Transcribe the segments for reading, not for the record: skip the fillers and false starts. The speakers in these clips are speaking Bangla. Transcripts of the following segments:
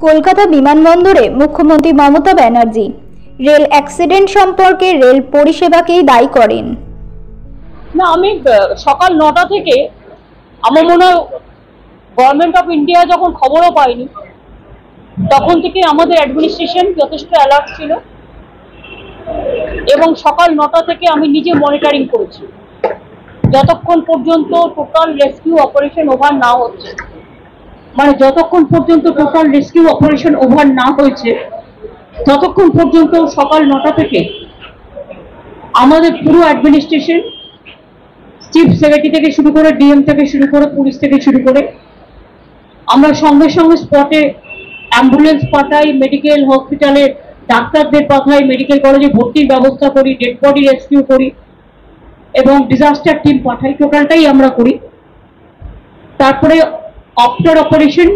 কলকাতা বিমানবন্দরে মুখ্যমন্ত্রী মমতা ব্যানার্জি রেল অ্যাক্সিডেন্ট সম্পর্কে রেল পরিষেবাকেই দায়ী করেন। না, আমি সকাল 9টা থেকে আমার মনে হয় গভর্নমেন্ট অফ ইন্ডিয়া যখন খবরও পাইনি তখন থেকে আমাদের অ্যাডমিনিস্ট্রেশন যথেষ্ট অ্যালার্ট ছিল এবং সকাল 9টা থেকে আমি নিজে মনিটরিং করেছি যতক্ষণ পর্যন্ত টোটাল রেস্কিউ অপারেশন ওভার না হচ্ছে, মানে যতক্ষণ পর্যন্ত টোটাল রেস্কিউ অপারেশন ওভার না হয়েছে ততক্ষণ পর্যন্ত সকাল 9টা থেকে আমাদের পুরো অ্যাডমিনিস্ট্রেশন, চিফ সেক্রেটারি থেকে শুরু করে ডিএম থেকে শুরু করে পুলিশ থেকে শুরু করে আমরা সঙ্গে সঙ্গে স্পটে অ্যাম্বুলেন্স পাঠাই, মেডিকেল হসপিটালে ডাক্তারদের পাঠাই, মেডিকেল কলেজে ভর্তির ব্যবস্থা করি, ডেড বডি রেস্কিউ করি এবং ডিজাস্টার টিম পাঠাই, টোটালটাই আমরা করি। তারপরে আফটার অপারেশন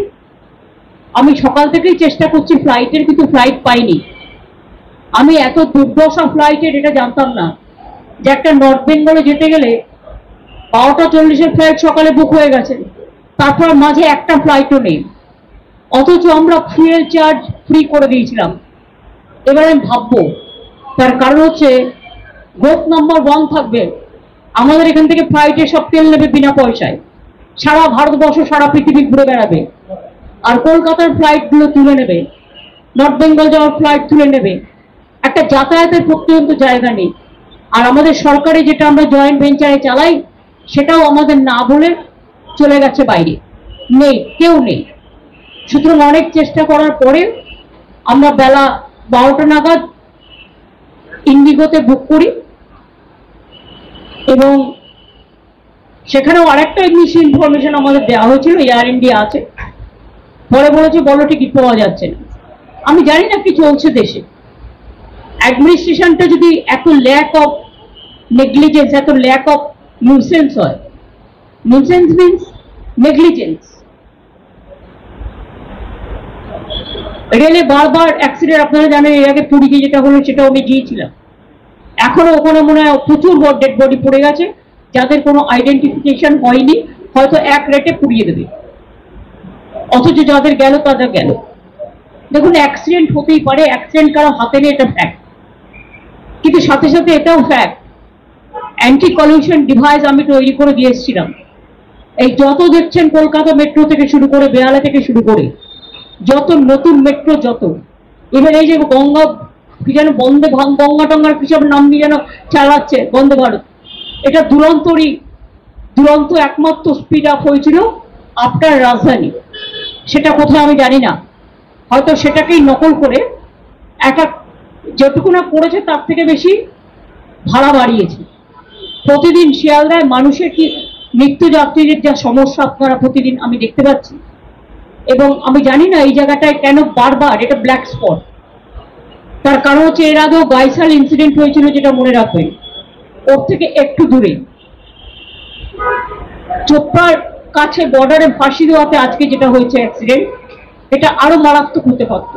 আমি সকাল থেকেই চেষ্টা করছি ফ্লাইটের, কিন্তু ফ্লাইট পাইনি। আমি এত দুর্দশা ফ্লাইটের এটা জানতাম না যে একটা নর্থ বেঙ্গলে যেতে গেলে 12টা 40-এর ফ্লাইট সকালে বুক হয়ে গেছে, তারপর মাঝে একটা ফ্লাইটও নেই, অথচ আমরা ফুয়েল চার্জ ফ্রি করে দিয়েছিলাম। এবার আমি ভাববো তার কারণ হচ্ছে গ্রুপ নাম্বার 1 থাকবে, আমাদের এখান থেকে ফ্লাইটে সব তেল নেবে বিনা পয়সায়, সারা ভারতবর্ষ সারা পৃথিবী ঘুরে বেড়াবে, আর কলকাতার ফ্লাইটগুলো তুলে নেবে, নর্থ বেঙ্গল যাওয়ার ফ্লাইট তুলে নেবে, একটা যাতায়াতের পর্যন্ত জায়গা নেই। আর আমাদের সরকারি যেটা আমরা জয়েন্ট ভেঞ্চারে চালাই সেটাও আমাদের না বলে চলে গেছে বাইরে, নেই, কেউ নেই। সুতরাং অনেক চেষ্টা করার পরে আমরা বেলা 12টা নাগাদ ইন্ডিগোতে বুক করি এবং সেখানেও আরেকটা ইংলিশ ইনফরমেশন আমাদের দেওয়া হয়েছিল, এয়ার ইন্ডিয়া আছে, পরে বলেছে বলো টিকিট পাওয়া যাচ্ছে না। আমি জানি না কি চলছে দেশে, অ্যাডমিনিস্ট্রেশনটা যদি এত ল্যাক অফ নেগলিজেন্স, এত ল্যাক অফ নিউসেন্স হয়, নিউসেন্স মিনস নেগলিজেন্স। রেলে বারবার অ্যাক্সিডেন্ট, আপনারা জানেন এর আগে পুরীতে যেটা হলো সেটাও আমি গিয়েছিলাম, এখনো ওখানে মনে হয় প্রচুর ডেড বডি পড়ে গেছে যাদের কোনো আইডেন্টিফিকেশন হয়নি, হয়তো এক রেটে পুড়িয়ে দেবে, অথচ যাদের গেল তাদের গেল। দেখুন, অ্যাক্সিডেন্ট হতেই পারে, অ্যাক্সিডেন্ট কারো হাতে নেই, এটা ফ্যাক্ট, কিন্তু সাথে সাথে এটাও ফ্যাক্ট অ্যান্টি কলিউশন ডিভাইস আমি তৈরি করে দিয়ে এসেছিলাম। এই যত দেখছেন কলকাতা মেট্রো থেকে শুরু করে, বেহালা থেকে শুরু করে যত নতুন মেট্রো, যত এবার এই যে গঙ্গা কি যেন বন্দে গঙ্গা টঙ্গার কিসব নাম নিয়ে যেন চালাচ্ছে বন্দে ভারত, এটা দুরন্ত একমাত্র স্পিড আপ হয়েছিল আফটার রাজধানী। সেটা কোথায় আমি জানি না, হয়তো সেটাকেই নকল করে একটা যেটুকু না করেছে তার থেকে বেশি ভাড়া বাড়িয়েছে। প্রতিদিন শিয়ালদায় মানুষের কি নিত্যযাত্রীদের যা সমস্যা আপনারা প্রতিদিন আমি দেখতে পাচ্ছি, এবং আমি জানি না এই জায়গাটায় কেন বারবার এটা ব্ল্যাক স্পট। তার কারণ হচ্ছে এর আগেও গাইসাল ইনসিডেন্ট হয়েছিল, যেটা মনে রাখবেন, ওর থেকে একটু দূরে চোপড়ার কাছে বর্ডারে ফাঁসি দেওয়াতে আজকে যেটা হয়েছে অ্যাক্সিডেন্ট, এটা আরো মারাত্মক হতে পারত।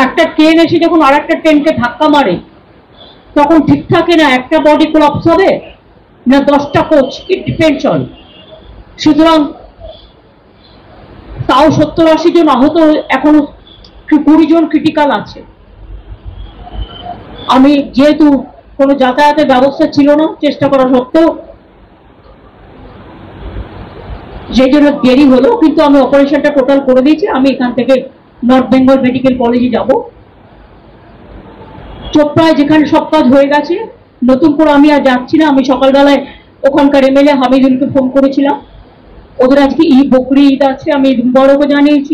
একটা ট্রেন এসে যখন আর একটা ট্রেনকে ধাক্কা মারে তখন ঠিক থাকে না একটা বডি কোলাপস হবে না 10টা কোচ, ইট ডিপেন্ডস অন। সুতরাং তাও 70-80 জন আহত, এখনো 20 জন ক্রিটিক্যাল আছে। আমি যেহেতু কোনো যাতায়াতের ব্যবস্থা ছিল না, চেষ্টা করা সত্ত্বেও সেই জন্য দেরি হলো, কিন্তু আমি অপারেশনটা টোটাল করে দিয়েছি। আমি এখান থেকে নর্থ বেঙ্গল মেডিকেল কলেজে যাব। চোপড়ায় যেখানে সব কাজ হয়ে গেছে, নতুন করে আমি আর যাচ্ছি না। আমি সকালবেলায় ওখানকার এমএলএ হামিদুলকে ফোন করেছিলাম, ওদের আজকে বকরি ঈদ আছে, আমি বড়কে জানিয়েছি,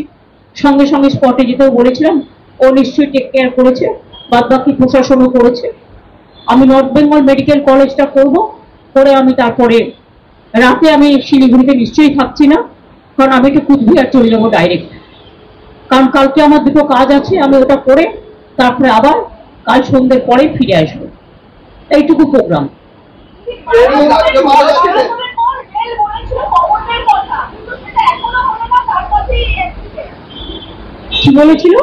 সঙ্গে সঙ্গে স্পটে যেতেও বলেছিলাম, ও নিশ্চয়ই টেক কেয়ার করেছে, বাদ বাকি প্রশাসনও করেছে। আমি নর্থ বেঙ্গল মেডিকেল কলেজটা করব, করে আমি তারপরে রাতে আমি শিলিগুড়িতে নিশ্চয়ই থাকছি না, কারণ আমি একটু কুচবিহার চলে যাবো ডাইরেক্ট, কারণ কালকে আমার দুটো কাজ আছে, আমি ওটা করে তারপরে আবার কাল সন্ধ্যের পরে ফিরে আসবো। এইটুকু প্রোগ্রাম। কি বলেছিল?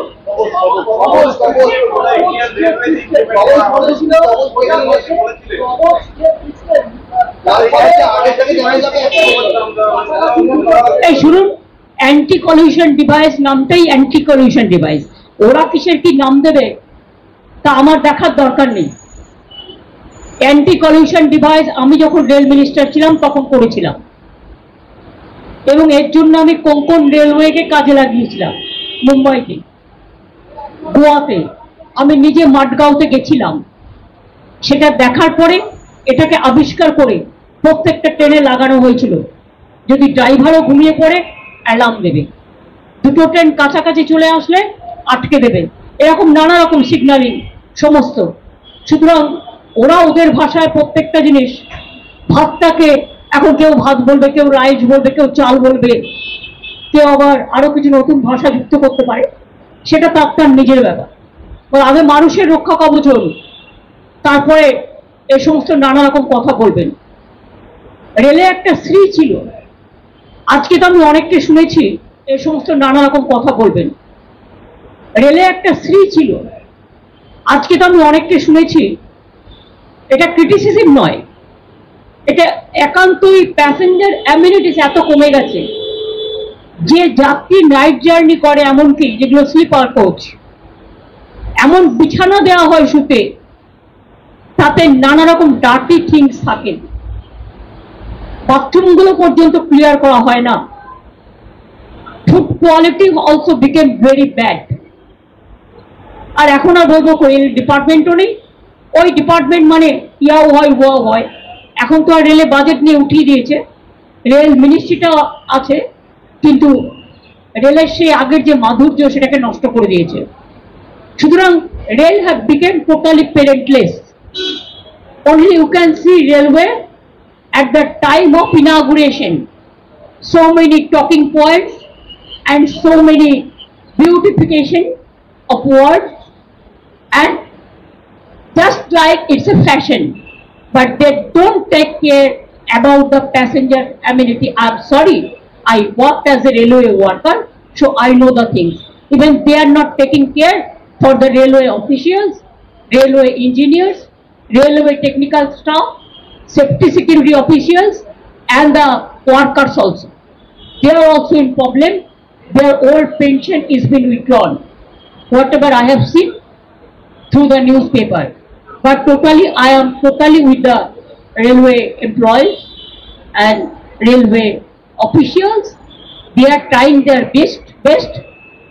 এই শুনুন, অ্যান্টি কলিউশন ডিভাইস নামটাই অ্যান্টি কলিউশন ডিভাইস, ওরা কিসের কি নাম দেবে তা আমার দেখার দরকার নেই। অ্যান্টি কলিউশন ডিভাইস আমি যখন রেল মিনিস্টার ছিলাম তখন করেছিলাম, এবং এর জন্য আমি কোঙ্কণ রেলওয়েকে কাজে লাগিয়েছিলাম। মুম্বাইতে, গোয়াতে, আমি নিজে মাডগাঁওতে গেছিলাম। সেটা দেখার পরে এটাকে আবিষ্কার করে প্রত্যেকটা ট্রেনে লাগানো হয়েছিল, যদি ড্রাইভারও ঘুমিয়ে পড়ে অ্যালার্ম দেবে, দুটো ট্রেন কাছাকাছি চলে আসলে আটকে দেবে, এরকম নানা রকম সিগন্যালিং সমস্ত। সুতরাং ওরা ওদের ভাষায় প্রত্যেকটা জিনিস, ভাতটাকে এখন কেউ ভাত বলবে, কেউ রাইস বলবে, কেউ চাল বলবে, কেউ আবার আরো কিছু নতুন ভাষা যুক্ত করতে পারে, সেটা তার নিজের ব্যাপার। আগে মানুষের রক্ষা কবচ হল, তারপরে এই সমস্ত নানা রকম কথা বলবেন। রেলে একটা শ্রী ছিল, আজকে তো আমি অনেককে শুনেছি এই সমস্ত নানা রকম কথা বলবেন। রেলে একটা শ্রী ছিল, আজকে তো আমি অনেককে শুনেছি, এটা ক্রিটিসিজম নয়, এটা একান্তই প্যাসেঞ্জার অ্যামিনিটিস এত কমে গেছে যে যাত্রী নাইট জার্নি করে, এমনকি যেগুলো স্লিপার কোচ, এমন বিছানা দেওয়া হয় শুতে, তাতে নানা রকম ডার্টি থিংস থাকে, বাথরুমগুলো পর্যন্ত ক্লিয়ার করা হয় না। Food quality also became very bad. আর এখন আর বলবো রেল ডিপার্টমেন্টও নেই, ওই ডিপার্টমেন্ট মানে ইয়াও হয় ওয়াও হয়। এখন তো আর রেলে বাজেট নিয়ে উঠিয়ে দিয়েছে, রেল মিনিস্ট্রিটা আছে, কিন্তু রেলের সেই আগের যে মাধুর্য সেটাকে নষ্ট করে দিয়েছে। সুতরাং rail have became totally parentless. Only you can see railway at the time of inauguration, so many talking points and so many beautification of words, and just like it's a fashion, but they don't take care about the passenger amenity. I'm sorry, I worked as a railway worker, so I know the things. Even they are not taking care for the railway officials, railway engineers, railway technical staff, safety security officials, and the workers also. They are also in problem. Their old pension is being withdrawn, whatever I have seen through the newspaper. But totally, I am totally with the railway employees and railway officials. They are trying their best,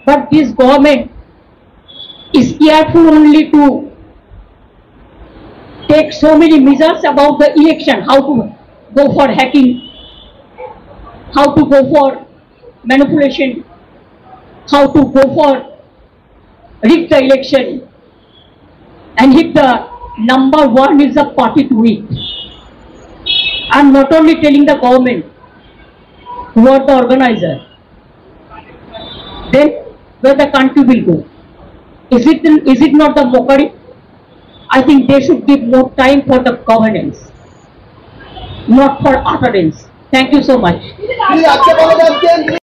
but this government is careful only to take so many measures about the election, how to go for hacking, how to go for manipulation, how to go for rig the election, and if the number one is the party to it. I'm not only telling the government who are the organizer, then where the country will go. Is it not the mockery? I think they should give more time for the governance, not for utterance. Thank you so much.